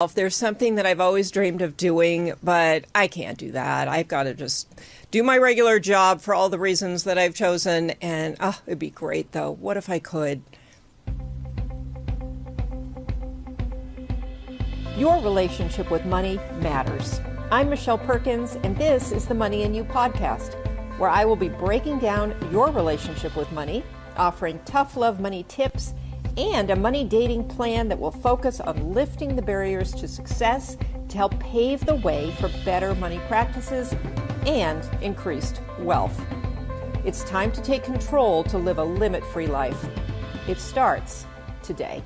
If there's something that I've always dreamed of doing, but I can't do that. I've got to just do my regular job for all the reasons that I've chosen. And it'd be great, though. What if I could? Your relationship with money matters. I'm Michelle Perkins, and this is the Money and You podcast, where I will be breaking down your relationship with money, offering tough love money tips, and a money dating plan that will focus on lifting the barriers to success to help pave the way for better money practices and increased wealth. It's time to take control to live a limit-free life. It starts today.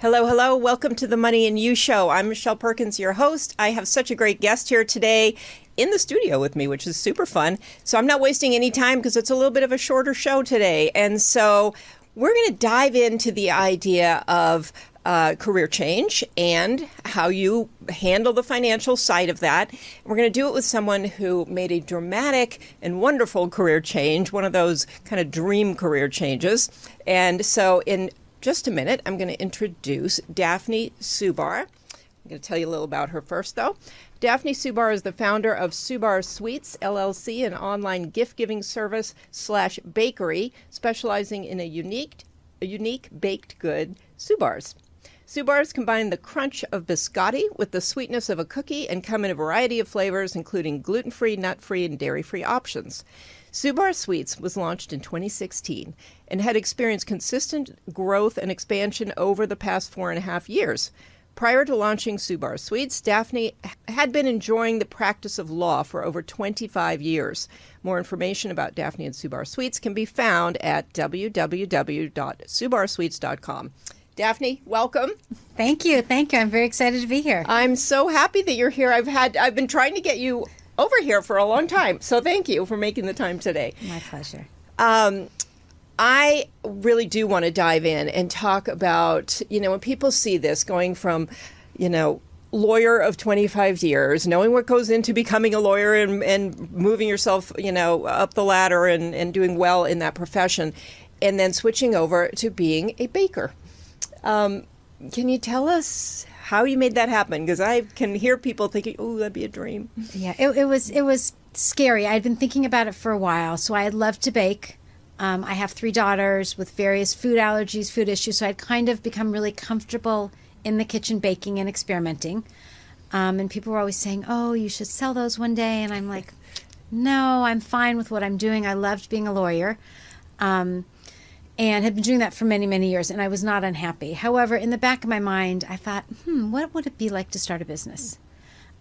Hello, hello. Welcome to the Money and You Show. I'm Michelle Perkins, your host. I have such a great guest here today in the studio with me, which is super fun. So I'm not wasting any time because it's a little bit of a shorter show today. And so we're going to dive into the idea of career change and how you handle the financial side of that. We're going to do it with someone who made a dramatic and wonderful career change, one of those kind of dream career changes. And so in just a minute, I'm going to introduce Daphne Subar. I'm going to tell you a little about her first, though. Daphne Subar is the founder of Subarzsweets, LLC, an online gift-giving service / bakery specializing in a unique baked good, Subarz. Subarz combine the crunch of biscotti with the sweetness of a cookie and come in a variety of flavors, including gluten-free, nut-free, and dairy-free options. Subarzsweets was launched in 2016 and had experienced consistent growth and expansion over the past 4.5 years. Prior to launching Subarzsweets, Daphne had been enjoying the practice of law for over 25 years. More information about Daphne and Subarzsweets can be found at www.subarzsweets.com. Daphne, welcome. Thank you. I'm very excited to be here. I'm so happy that you're here. I've been trying to get you over here for a long time, so thank you for making the time today. My pleasure. I really do want to dive in and talk about, when people see this going from, lawyer of 25 years, knowing what goes into becoming a lawyer and moving yourself, up the ladder and doing well in that profession, and then switching over to being a baker. Can you tell us how you made that happen? Because I can hear people thinking, oh, that'd be a dream. Yeah, it was scary. I'd been thinking about it for a while. So I had loved to bake. I have 3 daughters with various food allergies, food issues. So I'd kind of become really comfortable in the kitchen baking and experimenting. And people were always saying, oh, you should sell those one day. And I'm like, no, I'm fine with what I'm doing. I loved being a lawyer. And had been doing that for many, many years, and I was not unhappy. However, in the back of my mind, I thought, what would it be like to start a business?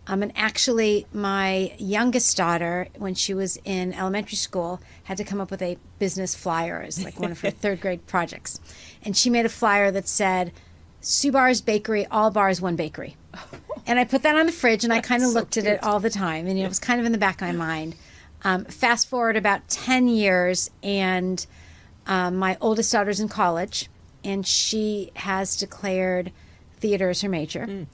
And actually, my youngest daughter, when she was in elementary school, had to come up with a business flyer as like one of her third grade projects. And she made a flyer that said, Subarz Bakery, all bars, one bakery. And I put that on the fridge, and I kind of looked at it all the time, and it was kind of in the back of my mind. Fast forward about 10 years, and my oldest daughter's in college, and she has declared theater as her major.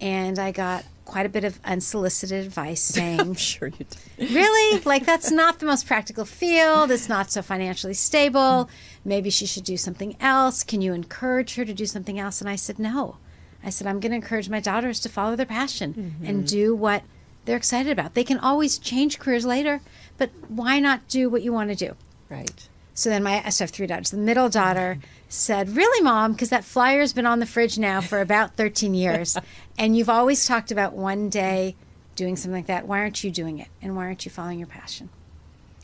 And I got quite a bit of unsolicited advice saying, I'm sure you did. Really? Like, that's not the most practical field. It's not so financially stable. Maybe she should do something else. Can you encourage her to do something else? And I said, no. I said, I'm going to encourage my daughters to follow their passion and do what they're excited about. They can always change careers later, but why not do what you want to do? Right. So then I have 3 daughters. The middle daughter said, really, Mom, because that flyer's been on the fridge now for about 13 years. And you've always talked about one day doing something like that. Why aren't you doing it? And why aren't you following your passion?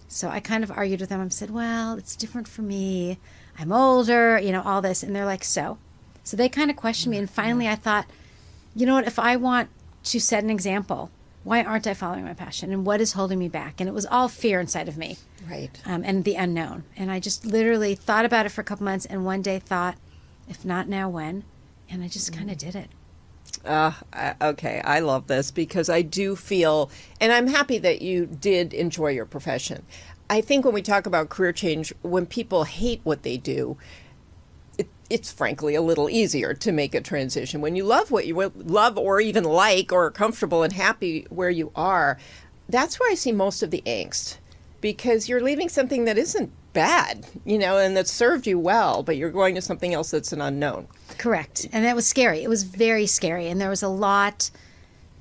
So I kind of argued with them. I said, well, it's different for me. I'm older, all this. And they're like, so? So they kind of questioned me. And finally I thought, you know what, if I want to set an example, why aren't I following my passion? And what is holding me back? And it was all fear inside of me. Right. And the unknown. And I just literally thought about it for a couple months, and one day thought, if not now, when? And I just kind of did it. Okay, I love this because I do feel, and I'm happy that you did enjoy your profession. I think when we talk about career change, when people hate what they do, it's frankly a little easier to make a transition. When you love what you love or even like or are comfortable and happy where you are, that's where I see most of the angst, because you're leaving something that isn't bad, and that served you well, but you're going to something else that's an unknown. Correct. And that was scary. It was very scary. And there was a lot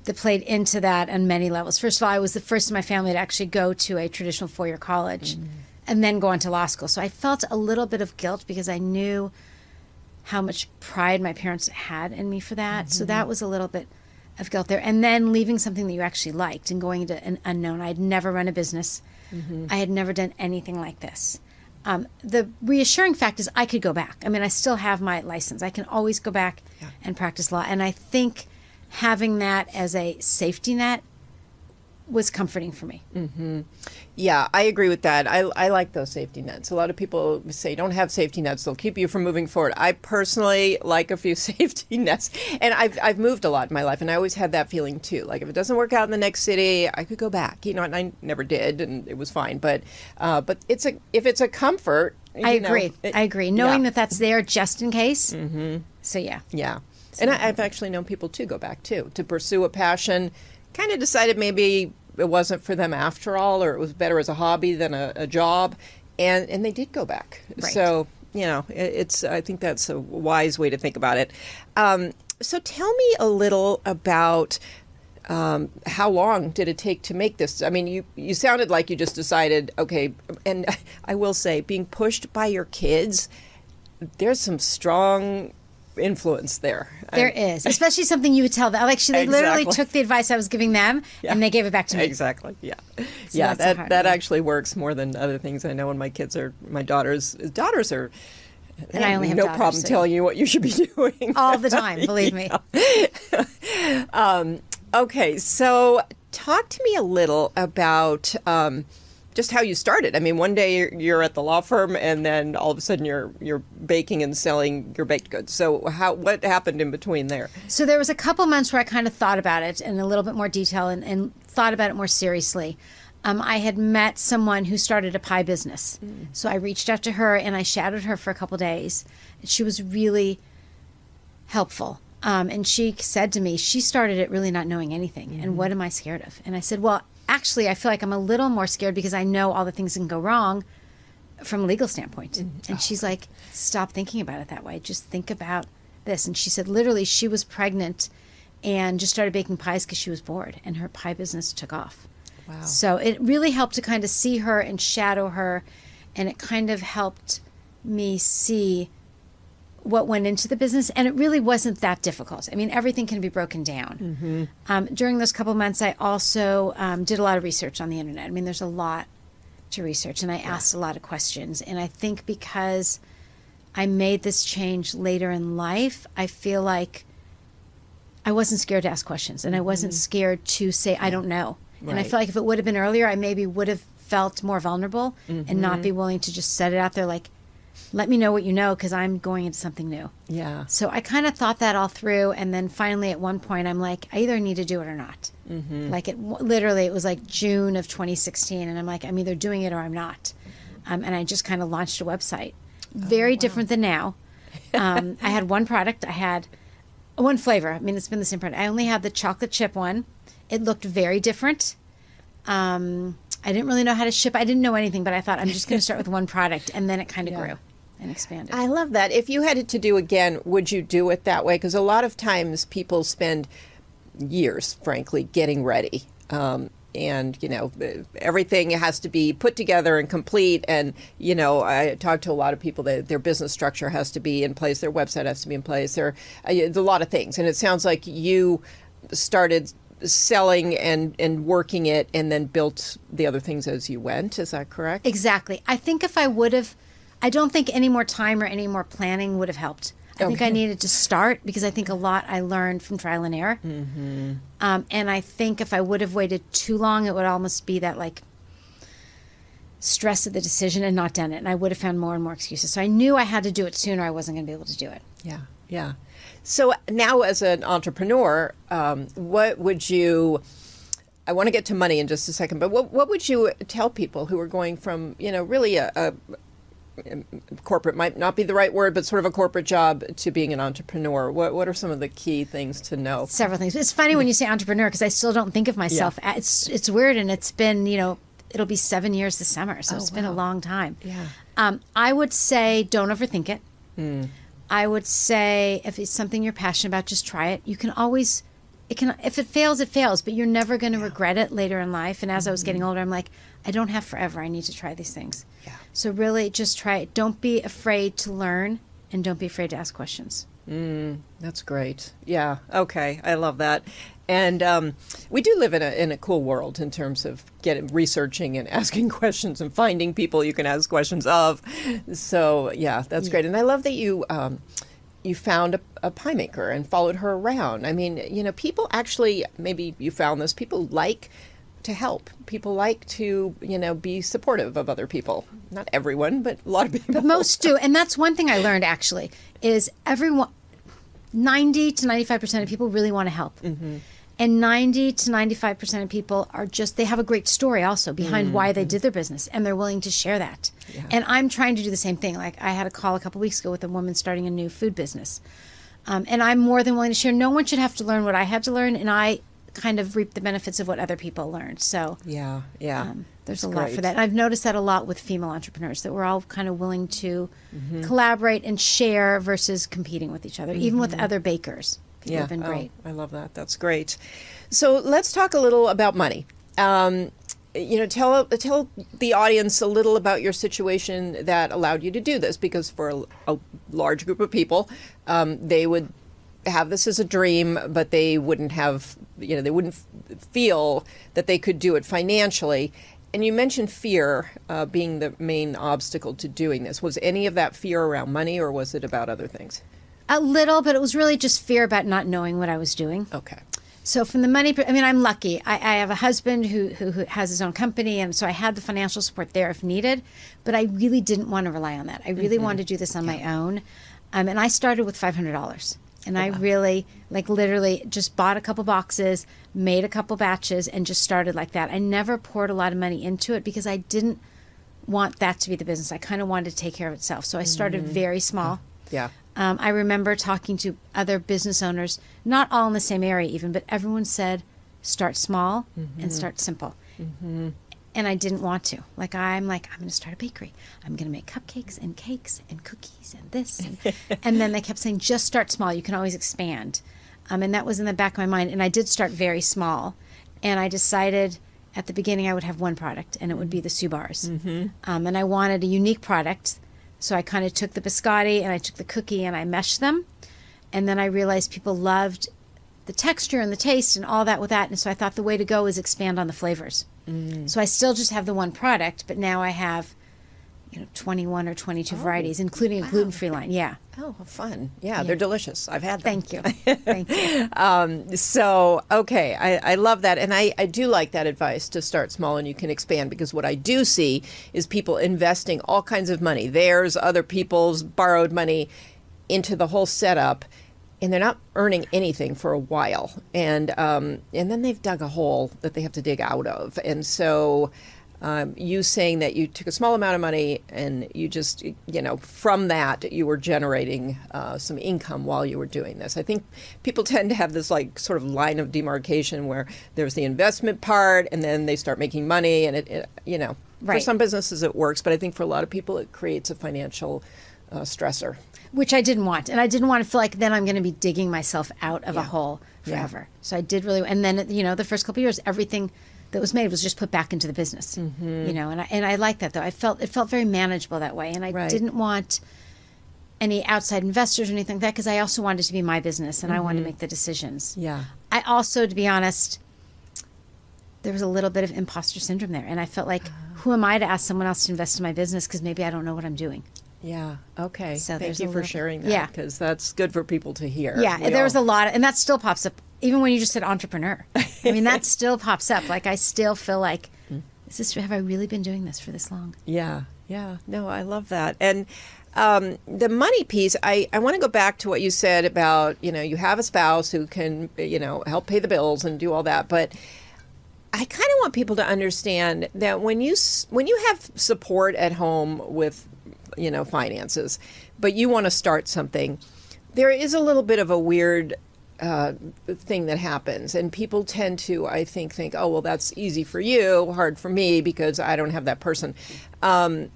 that played into that on many levels. First of all, I was the first in my family to actually go to a traditional four-year college and then go on to law school. So I felt a little bit of guilt because I knew how much pride my parents had in me for that. So that was a little bit of guilt there. And then leaving something that you actually liked and going into an unknown. I'd never run a business. I had never done anything like this. The reassuring fact is I could go back. I mean, I still have my license. I can always go back and practice law. And I think having that as a safety net was comforting for me. Yeah, I agree with that. I like those safety nets. A lot of people say don't have safety nets. They'll keep you from moving forward. I personally like a few safety nets. And I've moved a lot in my life, and I always had that feeling too. Like if it doesn't work out in the next city, I could go back. And I never did, and it was fine. But if it's a comfort. I agree. Knowing that that's there just in case. So yeah. Yeah. And I've actually known people to go back too, to pursue a passion, kind of decided maybe it wasn't for them after all, or it was better as a hobby than a job, and they did go back. Right. So, I think that's a wise way to think about it. So tell me a little about how long did it take to make this? I mean, you sounded like you just decided, okay, and I will say, being pushed by your kids, there's some strong influence there. There is, especially something you would tell them. Like they literally took the advice I was giving them and they gave it back to me. Exactly. Yeah. So that actually works more than other things. I know when my daughters are, and I only have no daughters, problem telling you what you should be doing all the time. Believe me. Okay, so talk to me a little about just how you started. I mean, one day you're at the law firm, and then all of a sudden you're baking and selling your baked goods. So what happened in between there? So there was a couple months where I kind of thought about it in a little bit more detail and thought about it more seriously. I had met someone who started a pie business. So I reached out to her and I shadowed her for a couple days. She was really helpful. And she said to me, she started it really not knowing anything. And what am I scared of? And I said, well, actually, I feel like I'm a little more scared because I know all the things that can go wrong from a legal standpoint. And she's like, stop thinking about it that way. Just think about this. And she said, literally, she was pregnant and just started baking pies because she was bored. And her pie business took off. Wow. So it really helped to kind of see her and shadow her. And it kind of helped me see what went into the business, and it really wasn't that difficult. I mean, everything can be broken down. During those couple months, I also did a lot of research on the internet. I mean, there's a lot to research, and I asked a lot of questions. And I think because I made this change later in life, I feel like I wasn't scared to ask questions, and I wasn't scared to say, I don't know. Right. And I feel like if it would have been earlier, I maybe would have felt more vulnerable and not be willing to just set it out there like, let me know what you know because I'm going into something new. Yeah. So I kind of thought that all through. And then finally at one point, I'm like, I either need to do it or not. Like literally, it was like June of 2016. And I'm like, I'm either doing it or I'm not. And I just kind of launched a website. Very different than now. I had one product. I had one flavor. I mean, it's been the same product. I only had the chocolate chip one. It looked very different. I didn't really know how to ship. I didn't know anything, but I thought I'm just going to start with one product. And then it kind of grew and expanded. I love that. If you had it to do again, would you do it that way? Because a lot of times people spend years, frankly, getting ready. And, everything has to be put together and complete. And, I talk to a lot of people that their business structure has to be in place. Their website has to be in place. There's a lot of things. And it sounds like you started selling and working it and then built the other things as you went. Is that correct? Exactly. I think if I would have, I don't think any more time or any more planning would have helped. I think I needed to start because I think a lot I learned from trial and error. And I think if I would have waited too long, it would almost be that like stress of the decision and not done it. And I would have found more and more excuses. So I knew I had to do it sooner. I wasn't going to be able to do it. Yeah. Yeah. So now as an entrepreneur, what would you, I want to get to money in just a second, but what would you tell people who are going from, really a corporate might not be the right word, but sort of a corporate job to being an entrepreneur? What are some of the key things to know? Several things. It's funny when you say entrepreneur because I still don't think of myself. It's weird, and it's been, it'll be 7 years this summer. So it's been a long time. Yeah. I would say don't overthink it. I would say if it's something you're passionate about, just try it. You can always, if it fails, it fails, but you're never going to regret it later in life. And as I was getting older, I'm like, I don't have forever. I need to try these things. Yeah. So really just try it. Don't be afraid to learn, and don't be afraid to ask questions. That's great. Yeah. Okay. I love that. And we do live in a cool world in terms of researching and asking questions and finding people you can ask questions of. So yeah, that's great. And I love that you found a pie maker and followed her around. I mean, people actually, maybe you found this, people like to help. People like to, be supportive of other people. Not everyone, but a lot of people. But most do. And that's one thing I learned, actually, is 90 to 95% of people really want to help. And 90 to 95% of people are they have a great story also behind why they did their business, and they're willing to share that. Yeah. And I'm trying to do the same thing. Like, I had a call a couple weeks ago with a woman starting a new food business. And I'm more than willing to share. No one should have to learn what I had to learn, and I kind of reap the benefits of what other people learned. So yeah. There's a lot for that. And I've noticed that a lot with female entrepreneurs, that we're all kind of willing to collaborate and share versus competing with each other, even with other bakers. People have been great. I love that. That's great. So let's talk a little about money. Tell the audience a little about your situation that allowed you to do this, because for a large group of people, they would have this as a dream, but they wouldn't have, they wouldn't feel that they could do it financially. And you mentioned fear being the main obstacle to doing this. Was any of that fear around money, or was it about other things? A little, but it was really just fear about not knowing what I was doing. Okay. So from the money, I'm lucky. I have a husband who has his own company, and so I had the financial support there if needed, but I really didn't want to rely on that. I really wanted to do this on my own. And I started with $500. And I really, literally just bought a couple boxes, made a couple batches, and just started like that. I never poured a lot of money into it because I didn't want that to be the business. I kind of wanted to take care of itself. So I started very small. Yeah. I remember talking to other business owners, not all in the same area even, but everyone said, start small and start simple. And I didn't want to. I'm going to start a bakery. I'm going to make cupcakes and cakes and cookies and this. And then they kept saying, just start small. You can always expand. And that was in the back of my mind. And I did start very small. And I decided at the beginning I would have one product, and it would be the Subarz. And I wanted a unique product. So I kind of took the biscotti and I took the cookie and I meshed them. And then I realized people loved the texture and the taste and all that with that. And so I thought the way to go is expand on the flavors. So I still just have the one product, but now I have 21 or 22 varieties, including a gluten-free line. Yeah. Oh, fun. Yeah, they're delicious. I've had them. Thank you. Thank you. So, okay, I love that. And I do like that advice to start small and you can expand, because what I do see is people investing all kinds of money, theirs, other people's borrowed money, into the whole setup, and they're not earning anything for a while. And then they've dug a hole that they have to dig out of. And so you saying that you took a small amount of money and you just, from that you were generating some income while you were doing this. I think people tend to have this sort of line of demarcation where there's the investment part and then they start making money, and it Right. For some businesses it works, but I think for a lot of people it creates a financial stressor. Which I didn't want. And I didn't want to feel like then I'm going to be digging myself out of a hole forever. So I did really, and then, the first couple of years, everything that was made was just put back into the business, and I like that though. It felt very manageable that way. And I didn't want any outside investors or anything like that, because I also wanted it to be my business and I wanted to make the decisions. Yeah. I also, to be honest, there was a little bit of imposter syndrome there. And I felt like, who am I to ask someone else to invest in my business? Because maybe I don't know what I'm doing. Yeah. Okay. So Thank you for sharing that, because that's good for people to hear. Yeah. There was a lot and that still pops up. Even when you just said entrepreneur, that still pops up. I still feel like, have I really been doing this for this long? Yeah. Yeah. No, I love that. And the money piece, I want to go back to what you said about, you have a spouse who can, help pay the bills and do all that. But I kind of want people to understand that when you have support at home with, finances, but you want to start something, there is a little bit of a weird thing that happens. And people tend to, I think, oh, well, that's easy for you, hard for me because I don't have that person. And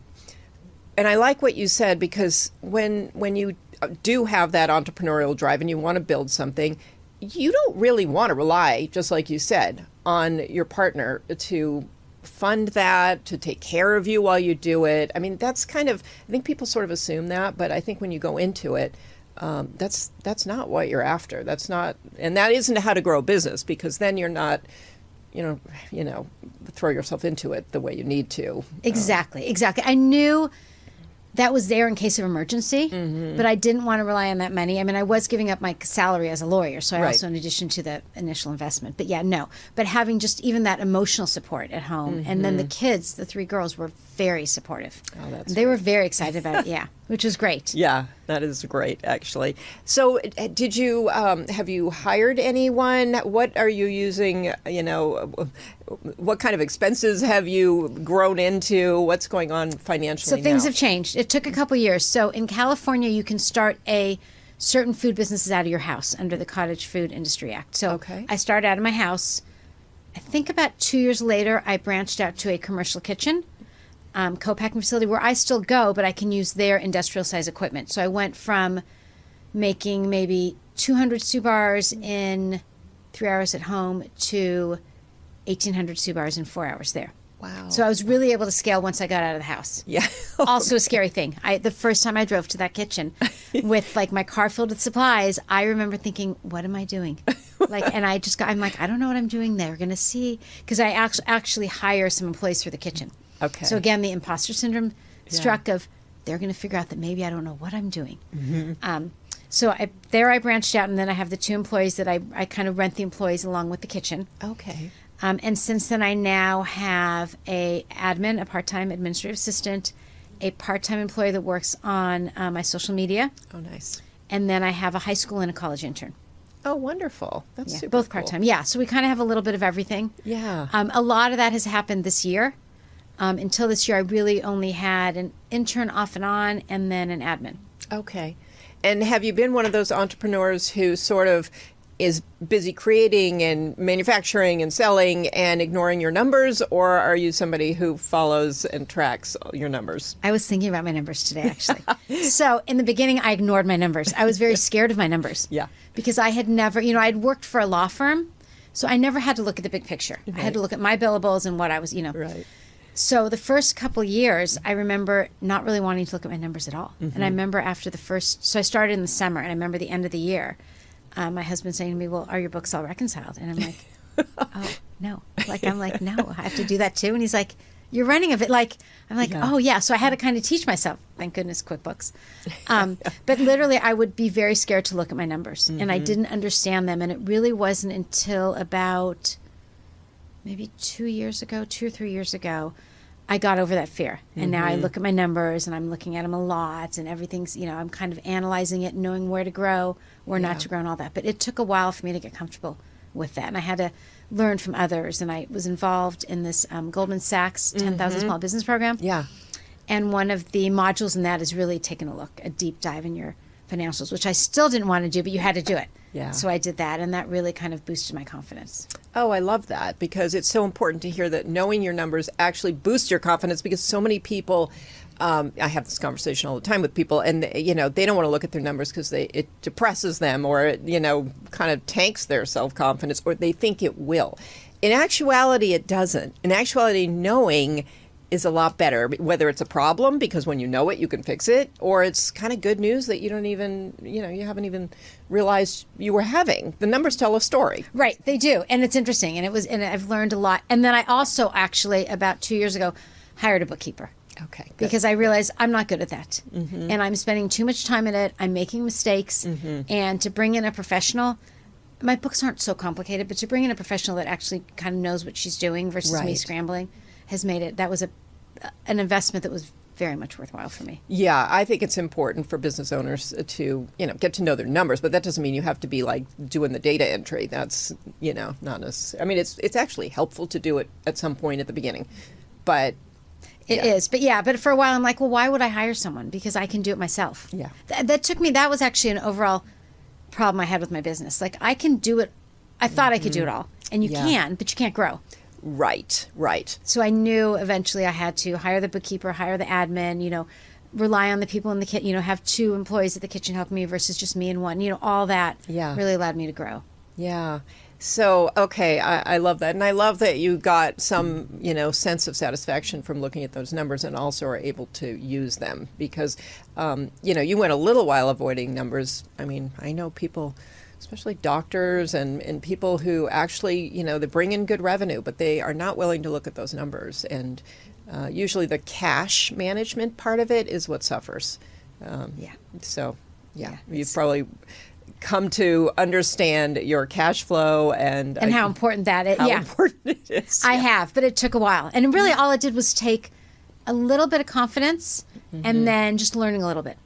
I like what you said, because when you do have that entrepreneurial drive and you want to build something, you don't really want to rely, just like you said, on your partner to fund that, to take care of you while you do it. I mean, that's kind of, I think people sort of assume that, but I think when you go into it, that's not what you're after. That's not, and that isn't how to grow a business, because then you're not, throw yourself into it the way you need to. Exactly. I knew that was there in case of emergency, but I didn't want to rely on that money. I mean, I was giving up my salary as a lawyer, so I also, in addition to the initial investment. But yeah, no. But having just even that emotional support at home, and then the kids, the 3 girls, were very supportive. Oh, that's they were very excited about it, yeah, which was great. Yeah, that is great, actually. So did you, have you hired anyone? What are you using, what kind of expenses have you grown into? What's going on financially So things now? have changed. It took a couple years. So in California, you can start certain food businesses out of your house under the Cottage Food Industry Act. So I started out of my house. I think about 2 years later, I branched out to a commercial kitchen, co-packing facility, where I still go, but I can use their industrial size equipment. So I went from making maybe 200 Subarz in 3 hours at home to 1,800 Subarz in 4 hours there. Wow. So I was really able to scale once I got out of the house. Yeah. Also a scary thing. The first time I drove to that kitchen with my car filled with supplies, I remember thinking, what am I doing? And I'm like, I don't know what I'm doing there. We're going to see. Because I actually hire some employees for the kitchen. Okay. So again, the imposter syndrome struck of, they're going to figure out that maybe I don't know what I'm doing. So I branched out, and then I have the 2 employees that I kind of rent the employees along with the kitchen. Okay. And since then, I now have a part-time administrative assistant, a part-time employee that works on my social media. Oh, nice. And then I have a high school and a college intern. Oh, wonderful. That's super both cool. part-time. Yeah, so we kind of have a little bit of everything. Yeah. A lot of that has happened this year. Until this year, I really only had an intern off and on, and then an admin. Okay. And have you been one of those entrepreneurs who sort of is busy creating and manufacturing and selling and ignoring your numbers, or are you somebody who follows and tracks your numbers? I was thinking about my numbers today, actually. So in the beginning, I ignored my numbers. I was very scared of my numbers. Yeah. Because I had never, I'd worked for a law firm, so I never had to look at the big picture. Right. I had to look at my billables and what I was, Right. So the first couple years, I remember not really wanting to look at my numbers at all. And I remember after so I started in the summer, and I remember the end of the year, my husband saying to me, well, are your books all reconciled? And I'm like, oh, no. I'm like, no, I have to do that too. And he's like, you're running a bit. I'm like, oh, yeah. So I had to kind of teach myself, thank goodness, QuickBooks. But literally, I would be very scared to look at my numbers. And I didn't understand them. And it really wasn't until about maybe 2 or 3 years ago, I got over that fear. And now I look at my numbers, and I'm looking at them a lot, and everything's, I'm kind of analyzing it, knowing where to grow, where not to grow, and all that. But it took a while for me to get comfortable with that. And I had to learn from others. And I was involved in this Goldman Sachs 10,000 Small Business Program. Yeah. And one of the modules in that is really taking a deep dive in your financials, which I still didn't want to do, but you had to do it. Yeah. So I did that, and that really kind of boosted my confidence. Oh, I love that, because it's so important to hear that knowing your numbers actually boosts your confidence, because so many people, I have this conversation all the time with people, and they don't want to look at their numbers because it depresses them, or it, kind of tanks their self-confidence, or they think it will. In actuality, it doesn't. In actuality, knowing is a lot better, whether it's a problem, because when you know it, you can fix it, or it's kind of good news that you don't even, you haven't even realized you were having. The numbers tell a story. Right, they do. And it's interesting. And I've learned a lot. And then I also actually, about 2 years ago, hired a bookkeeper. Okay. Good. Because I realized I'm not good at that. And I'm spending too much time in it. I'm making mistakes. And to bring in a professional, my books aren't so complicated, but to bring in a professional that actually kind of knows what she's doing versus me scrambling has made it, that was an investment that was very much worthwhile for me. Yeah, I think it's important for business owners to, get to know their numbers, but that doesn't mean you have to be doing the data entry. That's, not necessarily. I mean, it's actually helpful to do it at some point at the beginning, but it is. But for a while I'm like, well, why would I hire someone? Because I can do it myself. Yeah. That was actually an overall problem I had with my business. Like, I can do it. I thought I could do it all. And you can, but you can't grow. Right. So I knew eventually I had to hire the bookkeeper, hire the admin, rely on the people in the kitchen, have 2 employees at the kitchen helping me versus just me and one. All that really allowed me to grow. Yeah. So, okay, I love that. And I love that you got some, sense of satisfaction from looking at those numbers and also are able to use them because, you went a little while avoiding numbers. I mean, I know people, especially doctors and people who actually, they bring in good revenue, but they are not willing to look at those numbers. And usually the cash management part of it is what suffers. So, you've probably come to understand your cash flow and how important that is. How important it is. I have, but it took a while. And really all it did was take a little bit of confidence and then just learning a little bit,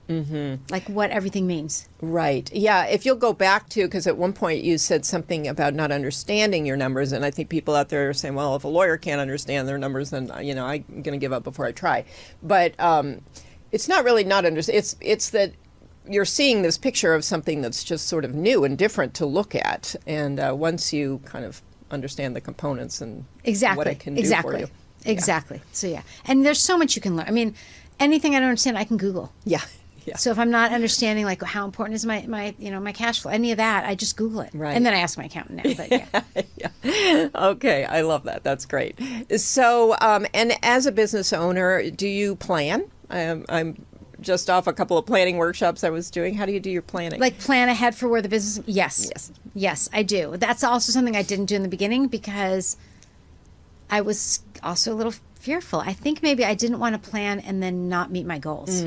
like what everything means. Right. Yeah. If you'll go back to, because at one point you said something about not understanding your numbers, and I think people out there are saying, well, if a lawyer can't understand their numbers, then, I'm going to give up before I try. But it's not really not understand. It's that you're seeing this picture of something that's just sort of new and different to look at. And once you kind of understand the components and what it can do for you. Exactly. So, and there's so much you can learn. I mean, anything I don't understand, I can Google. Yeah. So if I'm not understanding, like, how important is my cash flow, any of that, I just Google it. Right. And then I ask my accountant now. But Okay. I love that. That's great. So, and as a business owner, do you plan? I'm just off a couple of planning workshops I was doing. How do you do your planning? Like, plan ahead for where the business... Yes, I do. That's also something I didn't do in the beginning because I was also a little fearful. I think maybe I didn't want to plan and then not meet my goals.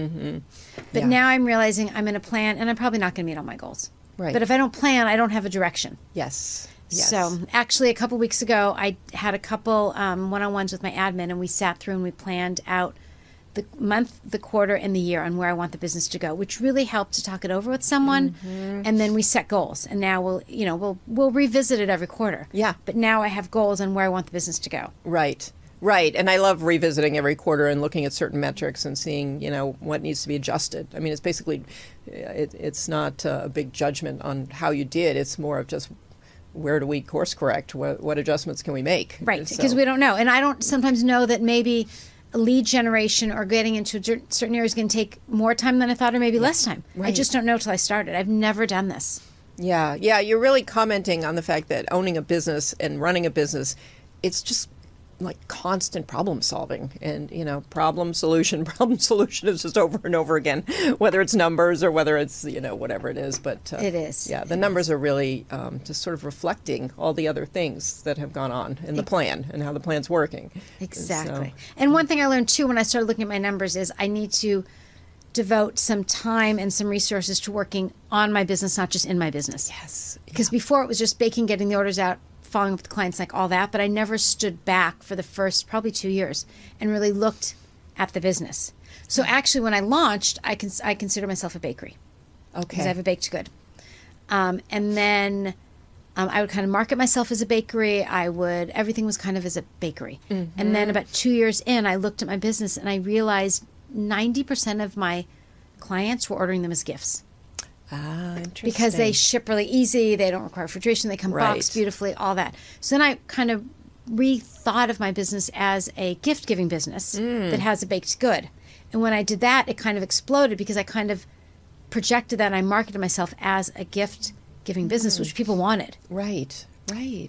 But now I'm realizing I'm going to plan and I'm probably not going to meet all my goals. Right. But if I don't plan, I don't have a direction. Yes. So actually a couple weeks ago, I had a couple one-on-ones with my admin and we sat through and we planned out the month, the quarter, and the year on where I want the business to go, which really helped to talk it over with someone. And then we set goals. And now we'll revisit it every quarter. Yeah. But now I have goals on where I want the business to go. Right. And I love revisiting every quarter and looking at certain metrics and seeing, what needs to be adjusted. I mean, it's basically, it's not a big judgment on how you did. It's more of just where do we course correct? What adjustments can we make? Right. Because we don't know. And I don't sometimes know that maybe lead generation or getting into certain areas can take more time than I thought or maybe less time. Right. I just don't know till I started. I've never done this. Yeah. You're really commenting on the fact that owning a business and running a business, it's just like constant problem solving and, problem solution is just over and over again, whether it's numbers or whether it's, whatever it is. But it is. Yeah, the numbers are really just sort of reflecting all the other things that have gone on in the plan and how the plan's working. Exactly. And one thing I learned too when I started looking at my numbers is I need to devote some time and some resources to working on my business, not just in my business. Yes. Because before it was just baking, getting the orders out, following up with clients, like all that, but I never stood back for the first probably 2 years and really looked at the business. So actually when I launched, I consider myself a bakery. Okay. Because I have a baked good. And then I would kind of market myself as a bakery. Everything was kind of as a bakery. And then about 2 years in, I looked at my business and I realized 90% of my clients were ordering them as gifts. Ah, interesting. Because they ship really easy, they don't require refrigeration, they come boxed beautifully, all that. So then I kind of rethought of my business as a gift-giving business that has a baked good. And when I did that, it kind of exploded because I kind of projected that and I marketed myself as a gift-giving business, which people wanted. Right.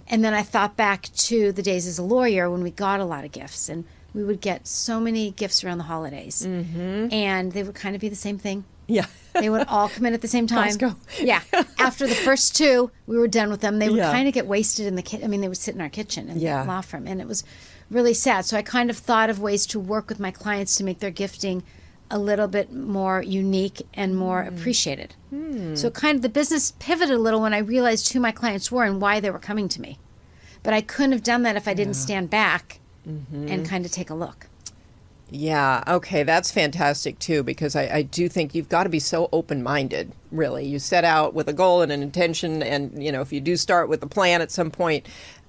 And then I thought back to the days as a lawyer when we got a lot of gifts and we would get so many gifts around the holidays. And they would kind of be the same thing. Yeah. They would all come in at the same time. Costco. Yeah. After the first 2, we were done with them. They would kind of get wasted in the kitchen. I mean, they would sit in our kitchen in the law firm. And it was really sad. So I kind of thought of ways to work with my clients to make their gifting a little bit more unique and more appreciated. So kind of the business pivoted a little when I realized who my clients were and why they were coming to me. But I couldn't have done that if I didn't stand back and kind of take a look. Yeah, okay, that's fantastic too, because I do think you've got to be so open-minded, really. You set out with a goal and an intention, and, if you do start with a plan at some point,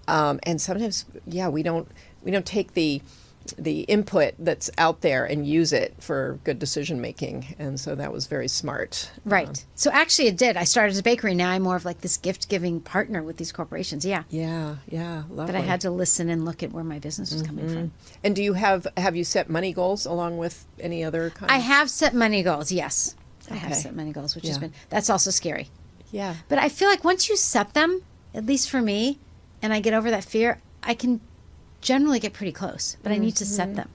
and sometimes, we don't take the input that's out there and use it for good decision making. And so that was very smart. Right. So actually it did. I started a bakery. Now I'm more of like this gift-giving partner with these corporations. Yeah. Yeah. Lovely. But I had to listen and look at where my business was coming from. And do you have you set money goals along with any other kind I have set money goals, yes. I have Okay. set money goals, which Yeah. has been, that's also scary. Yeah. But I feel like once you set them, at least for me, and I get over that fear, I can generally get pretty close, but I need to set them.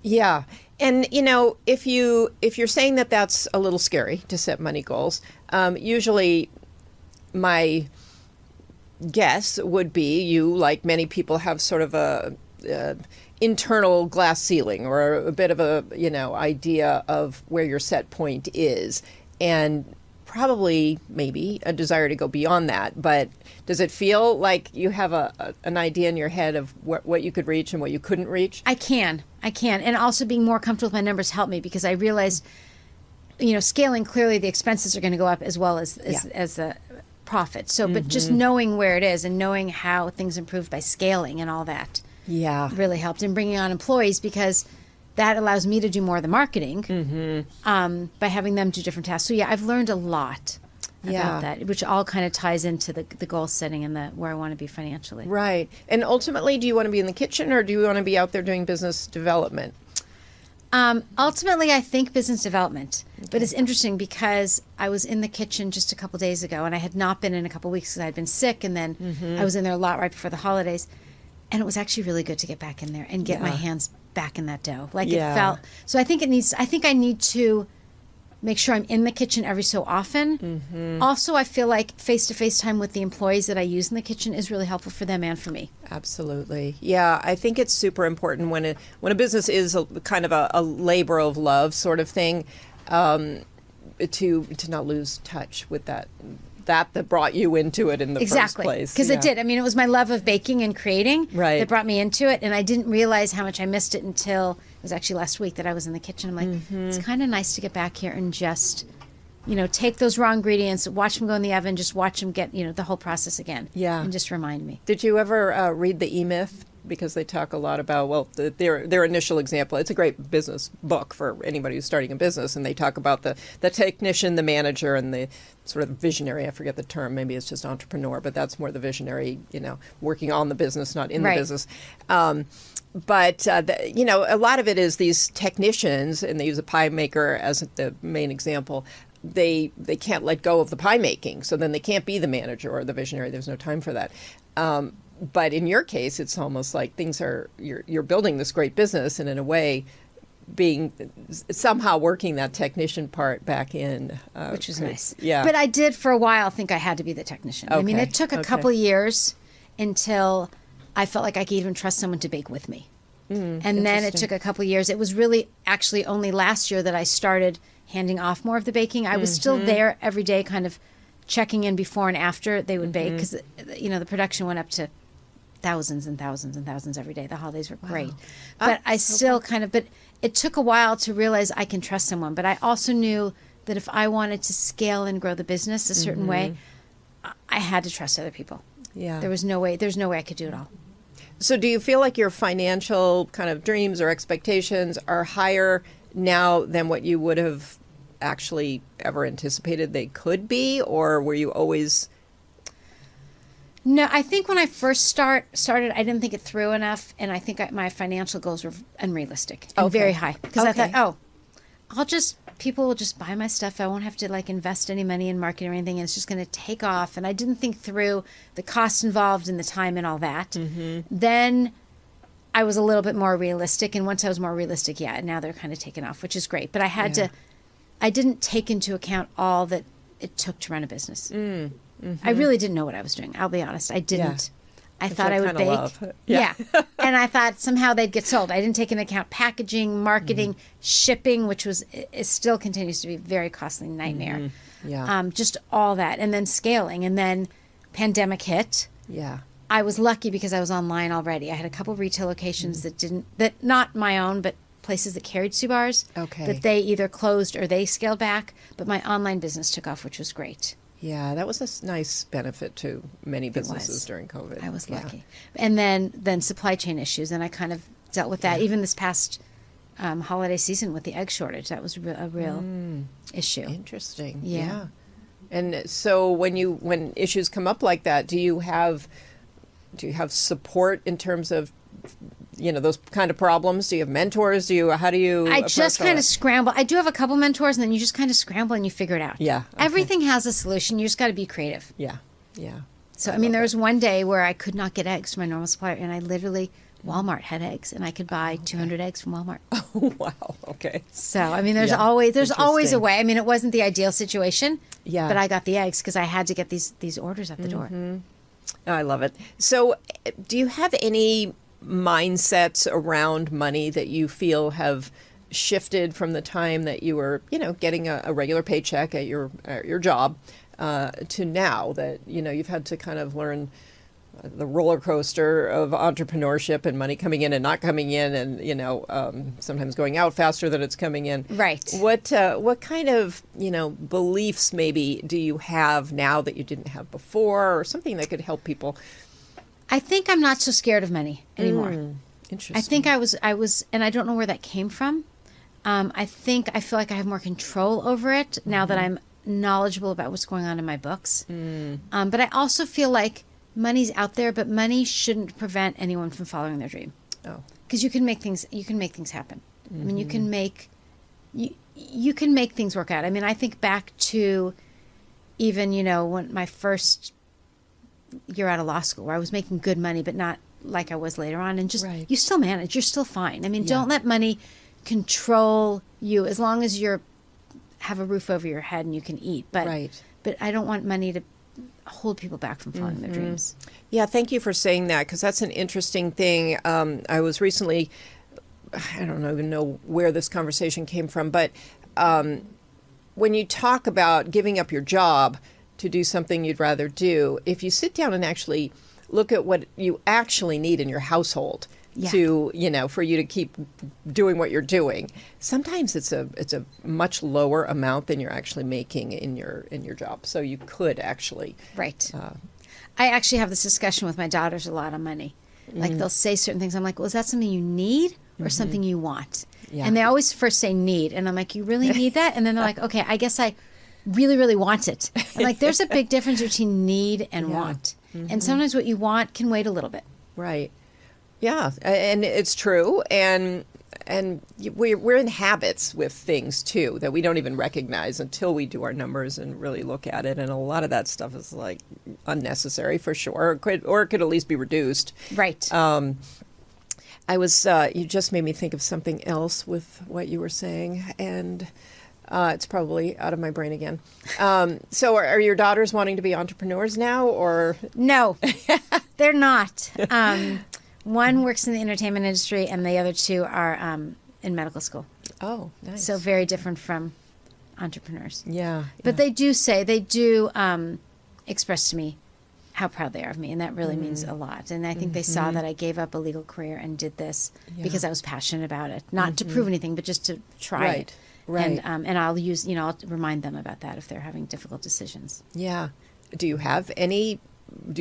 Yeah. And, you know, if you're saying that that's a little scary to set money goals, usually my guess would be you, like many people, have sort of a internal glass ceiling or a bit of a, idea of where your set point is. And probably maybe a desire to go beyond that. But does it feel like you have an idea in your head of what you could reach and what you couldn't reach? I can. And also being more comfortable with my numbers helped me because I realized, scaling, clearly the expenses are going to go up as well as the profit. So, but just knowing where it is and knowing how things improve by scaling and all that really helped. And bringing on employees because that allows me to do more of the marketing by having them do different tasks. So yeah, I've learned a lot about that, which all kind of ties into the goal setting and where I want to be financially. Right. And ultimately, do you want to be in the kitchen or do you want to be out there doing business development? Ultimately, I think business development. Okay. But it's interesting because I was in the kitchen just a couple days ago and I had not been in a couple weeks because I had been sick. And then I was in there a lot right before the holidays. And it was actually really good to get back in there and get my hands back in that dough. Like it felt. So I think I need to make sure I'm in the kitchen every so often. Also, I feel like face-to-face time with the employees that I use in the kitchen is really helpful for them and for me. Absolutely. Yeah, I think it's super important when a business is kind of a labor of love sort of thing, to not lose touch with that brought you into it in the first place. Because it did. I mean, it was my love of baking and creating that brought me into it. And I didn't realize how much I missed it until it was actually last week that I was in the kitchen. I'm like, it's kind of nice to get back here and just, take those raw ingredients, watch them go in the oven, just watch them get, the whole process again. Yeah. And just remind me. Did you ever read The E-Myth? Because they talk a lot about, their initial example. It's a great business book for anybody who's starting a business, and they talk about the technician, the manager, and the sort of visionary. I forget the term. Maybe it's just entrepreneur, but that's more the visionary, working on the business, not in the business. But a lot of it is these technicians, and they use a pie maker as the main example. They can't let go of the pie making, so then they can't be the manager or the visionary. There's no time for that. But in your case, it's almost like you're building this great business, and in a way, being somehow working that technician part back in, which was nice. Yeah. But I did for a while think I had to be the technician. Okay. I mean, it took a couple years until I felt like I could even trust someone to bake with me. And then it took a couple years. It was really actually only last year that I started handing off more of the baking. I was still there every day, kind of checking in before and after they would bake because the production went up to thousands and thousands and thousands every day. The holidays were great. But I still but it took a while to realize I can trust someone. But I also knew that if I wanted to scale and grow the business a certain way, I had to trust other people. Yeah. There's no way I could do it all. So do you feel like your financial kind of dreams or expectations are higher now than what you would have actually ever anticipated they could be? Or were you always... No, I think when I first started, I didn't think it through enough, and I think my financial goals were unrealistic and very high. Because I thought, people will just buy my stuff. I won't have to invest any money in marketing or anything, and it's just going to take off. And I didn't think through the cost involved and the time and all that. Then I was a little bit more realistic, and once I was more realistic, now they're kind of taken off, which is great. But I didn't take into account all that it took to run a business. I really didn't know what I was doing. I'll be honest. I didn't. I thought I would bake. Yeah. And I thought somehow they'd get sold. I didn't take into account packaging, marketing, shipping, which it still continues to be a very costly nightmare. Just all that. And then scaling. And then pandemic hit. Yeah. I was lucky because I was online already. I had a couple of retail locations that not my own, but places that carried Subarz. Okay. That they either closed or they scaled back. But my online business took off, which was great. Yeah, that was a nice benefit to many businesses during COVID. I was lucky. And then supply chain issues, and I kind of dealt with that. Even this past holiday season with the egg shortage, that was a real issue. Interesting. Yeah. And so when issues come up like that, do you have support in terms of, those kind of problems? Do you have mentors? How do you I approach just all kind that? of scramble. I do have a couple mentors, and then you just kind of scramble and you figure it out. Yeah. Okay. Everything has a solution. You just got to be creative. Yeah. Yeah. So, there was one day where I could not get eggs from my normal supplier, and I literally, Walmart had eggs, and I could buy 200 eggs from Walmart. Oh, wow. Okay. So, there's always a Interesting. way. It wasn't the ideal situation, Yeah. but I got the eggs because I had to get these orders at the door. Oh, I love it. So, do you have any mindsets around money that you feel have shifted from the time that you were, getting a regular paycheck at your job to now that, you've had to kind of learn the roller coaster of entrepreneurship and money coming in and not coming in and, sometimes going out faster than it's coming in. Right. What kind of, beliefs maybe do you have now that you didn't have before, or something that could help people? I think I'm not so scared of money anymore. Interesting. I think I was, and I don't know where that came from. I feel like I have more control over it now that I'm knowledgeable about what's going on in my books. But I also feel like money's out there, but money shouldn't prevent anyone from following their dream. Oh. Because you can make things happen. You can make you can make things work out. I think back to even, when my first year out of law school, where I was making good money, but not like I was later on. And just, Right. you still manage. You're still fine. Don't let money control you, as long as you have a roof over your head and you can eat. But, Right. but I don't want money to hold people back from following their dreams. Yeah, thank you for saying that, because that's an interesting thing. I was recently, I don't even know where this conversation came from, but when you talk about giving up your job to do something you'd rather do, if you sit down and actually look at what you actually need in your household to, for you to keep doing what you're doing, sometimes it's a much lower amount than you're actually making in your job. So you could actually. Right. I actually have this discussion with my daughters a lot on money. Like, they'll say certain things. I'm like, well, is that something you need or something you want? Yeah. And they always first say need. And I'm like, you really need that? And then they're like, okay, I guess I really, really want it. I'm like, there's a big difference between need and want. And sometimes what you want can wait a little bit. Right. Yeah. And it's true. And we're in habits with things too that we don't even recognize until we do our numbers and really look at it. And a lot of that stuff is like unnecessary for sure, or it could at least be reduced. Right. I was, you just made me think of something else with what you were saying, and it's probably out of my brain again. So are your daughters wanting to be entrepreneurs now, or? No, they're not. One works in the entertainment industry, and the other two are in medical school. Oh, nice. So very different from entrepreneurs. Yeah. But they do express to me how proud they are of me, and that really means a lot. And I think they saw that I gave up a legal career and did this because I was passionate about it, not to prove anything, but just to try it. Right. And I'll use, I'll remind them about that if they're having difficult decisions. Yeah. Do you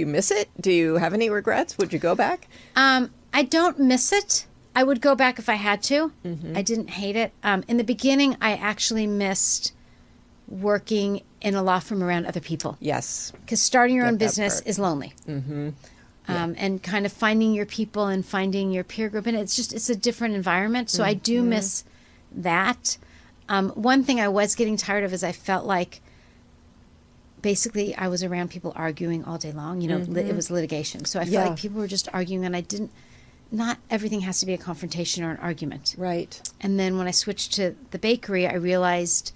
miss it? Do you have any regrets? Would you go back? I don't miss it. I would go back if I had to. I didn't hate it. In the beginning, I actually missed working in a law firm around other people. Yes. Because starting your own Get that business part. is lonely. And kind of finding your people and finding your peer group. And it's a different environment. So I do miss that. One thing I was getting tired of is I felt like basically I was around people arguing all day long. It was litigation. So I felt like people were just arguing, and not everything has to be a confrontation or an argument. Right. And then when I switched to the bakery, I realized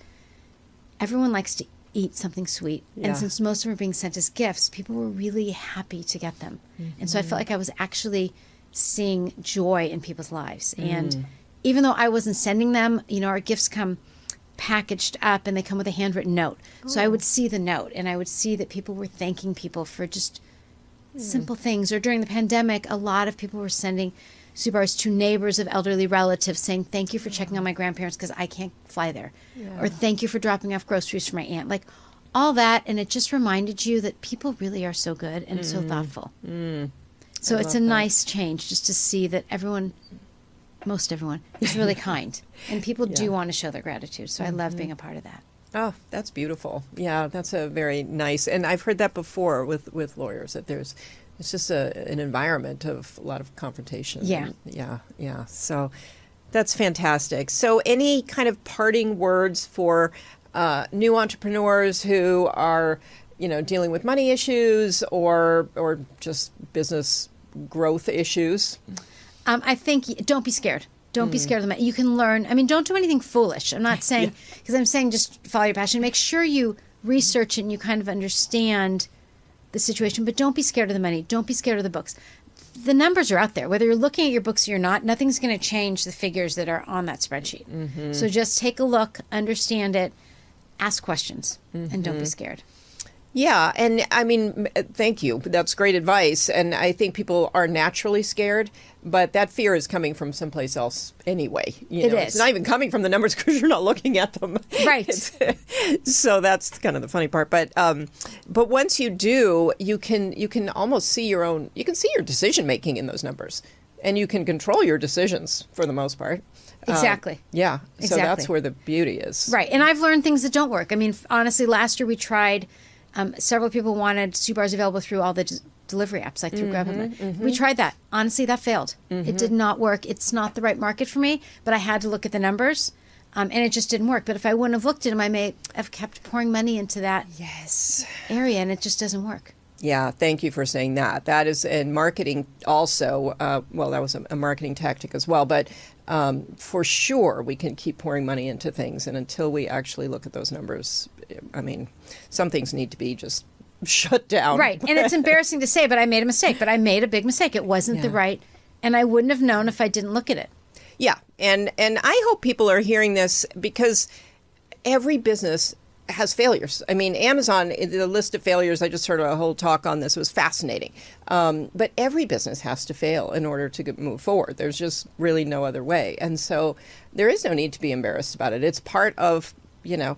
everyone likes to eat something sweet. Yeah. And since most of them are being sent as gifts, people were really happy to get them. And so I felt like I was actually seeing joy in people's lives. And even though I wasn't sending them, our gifts come packaged up and they come with a handwritten note. So I would see the note, and I would see that people were thanking people for just simple things. Or during the pandemic, a lot of people were sending Subarz to neighbors of elderly relatives saying, thank you for checking on my grandparents because I can't fly there. Or thank you for dropping off groceries for my aunt. Like all that. And it just reminded you that people really are so good and so thoughtful. So it's a nice change just to see that everyone most everyone, is really kind. And people do want to show their gratitude. So I love being a part of that. Oh, that's beautiful. Yeah, that's a very nice, and I've heard that before with lawyers, that it's just an environment of a lot of confrontation. Yeah. Yeah. So that's fantastic. So any kind of parting words for new entrepreneurs who are, dealing with money issues or just business growth issues? I think don't be scared. Don't be scared of the money. You can learn. I mean, don't do anything foolish. I'm not saying, because I'm saying just follow your passion. Make sure you research it and you kind of understand the situation, but don't be scared of the money. Don't be scared of the books. The numbers are out there. Whether you're looking at your books or you're not, nothing's going to change the figures that are on that spreadsheet. So just take a look, understand it, ask questions, and don't be scared. Yeah, and I mean, thank you. That's great advice. And I think people are naturally scared, but that fear is coming from someplace else anyway. It is. It's not even coming from the numbers because you're not looking at them. Right. So that's kind of the funny part. But once you do, you can almost see you can see your decision making in those numbers, and you can control your decisions for the most part. Exactly. Yeah. So Exactly. that's where the beauty is. Right. And I've learned things that don't work. I mean, honestly, last year we tried. Several people wanted Subarz available through all the delivery apps, like through Grubhub. We tried that. Honestly, that failed. It did not work. It's not the right market for me, but I had to look at the numbers, and it just didn't work. But if I wouldn't have looked at them, I may have kept pouring money into that area, and it just doesn't work. Yeah, thank you for saying that. That is in marketing also. Well, that was a marketing tactic as well. But for sure, we can keep pouring money into things. And until we actually look at those numbers, I mean, some things need to be just shut down. Right. And it's embarrassing to say, but I made a mistake. But I made a big mistake. It wasn't the right. And I wouldn't have known if I didn't look at it. Yeah. And I hope people are hearing this, because every business has failures. I mean, Amazon, the list of failures, I just heard a whole talk on this, was fascinating. But every business has to fail in order to move forward. There's just really no other way. And so there is no need to be embarrassed about it. It's part of,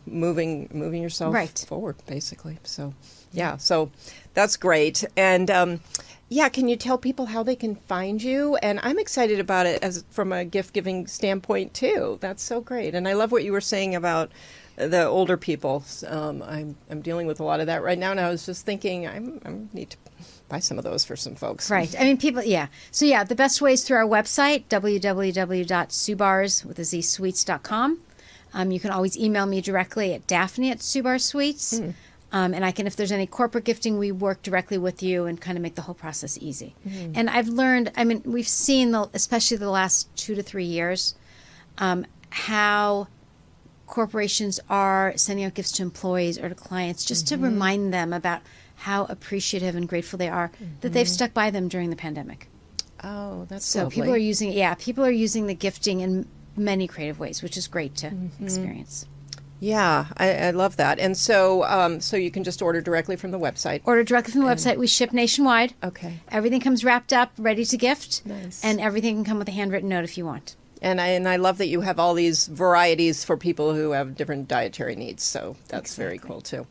moving yourself forward, basically. So, yeah, so that's great. And can you tell people how they can find you? And I'm excited about it as from a gift-giving standpoint, too. That's so great. And I love what you were saying about the older people. I'm dealing with a lot of that right now, and I was just thinking I need to buy some of those for some folks. Right. I mean, people, yeah. So, yeah, the best way is through our website, www.subarzsweets.com. You can always email me directly at Daphne@Subarzsweets. And I can, if there's any corporate gifting, we work directly with you and kind of make the whole process easy. And I've learned, I mean, we've seen, especially the last 2 to 3 years, how corporations are sending out gifts to employees or to clients just to remind them about how appreciative and grateful they are that they've stuck by them during the pandemic. Oh, that's so lovely. people are using the gifting in many creative ways, which is great to experience. Yeah, I love that. And so so you can just order directly from the website. Order directly from the website. We ship nationwide. Okay. Everything comes wrapped up, ready to gift. Nice. And everything can come with a handwritten note if you want. And I love that you have all these varieties for people who have different dietary needs. So that's very cool, too.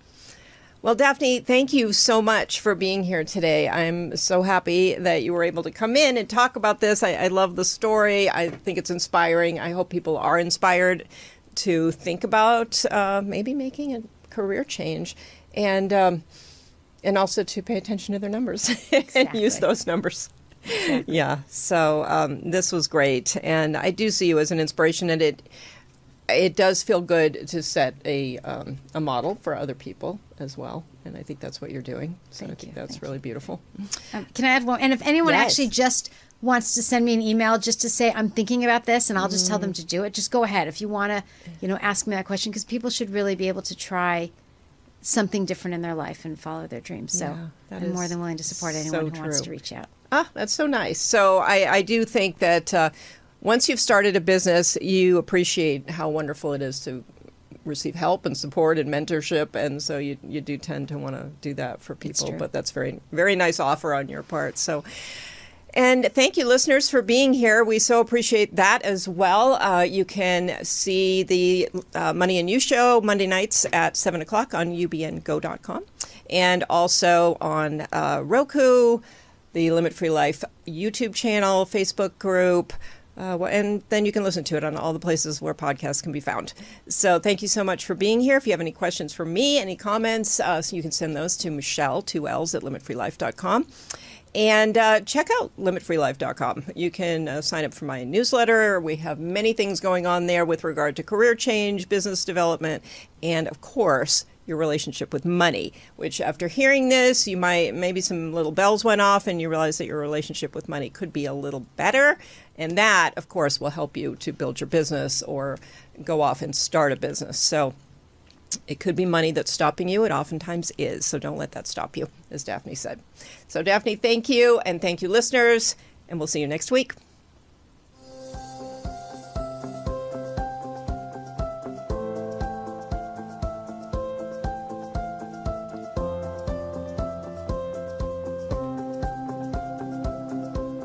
Well, Daphne, thank you so much for being here today. I'm so happy that you were able to come in and talk about this. I love the story. I think it's inspiring. I hope people are inspired to think about maybe making a career change, and also to pay attention to their numbers and use those numbers. Exactly. Yeah. So this was great, and I do see you as an inspiration, and it does feel good to set a model for other people as well, and I think that's what you're doing. So I think that's really beautiful. Can I add one? And if anyone actually just wants to send me an email just to say I'm thinking about this, and I'll just tell them to do it, just go ahead. If you want to, ask me that question, because people should really be able to try something different in their life and follow their dreams. So I'm more than willing to support anyone who wants to reach out. Ah, that's so nice. So I do think that once you've started a business, you appreciate how wonderful it is to receive help and support and mentorship, and so you do tend to want to do that for people. But that's very, very nice offer on your part. So. And thank you, listeners, for being here. We so appreciate that as well. You can see the Money and You show Monday nights at 7 o'clock on ubngo.com, and also on Roku, the Limit Free Life YouTube channel, Facebook group, And then you can listen to it on all the places where podcasts can be found. So thank you so much for being here. If you have any questions for me, any comments, so you can send those to Michelle, 2 L's, at limitfreelife.com. And check out limitfreelife.com. You can sign up for my newsletter. We have many things going on there with regard to career change, business development, and of course, your relationship with money, which after hearing this, you might, maybe some little bells went off and you realize that your relationship with money could be a little better. And that, of course, will help you to build your business or go off and start a business. So it could be money that's stopping you. It oftentimes is. So don't let that stop you, as Daphne said. So Daphne, thank you. And thank you, listeners. And we'll see you next week.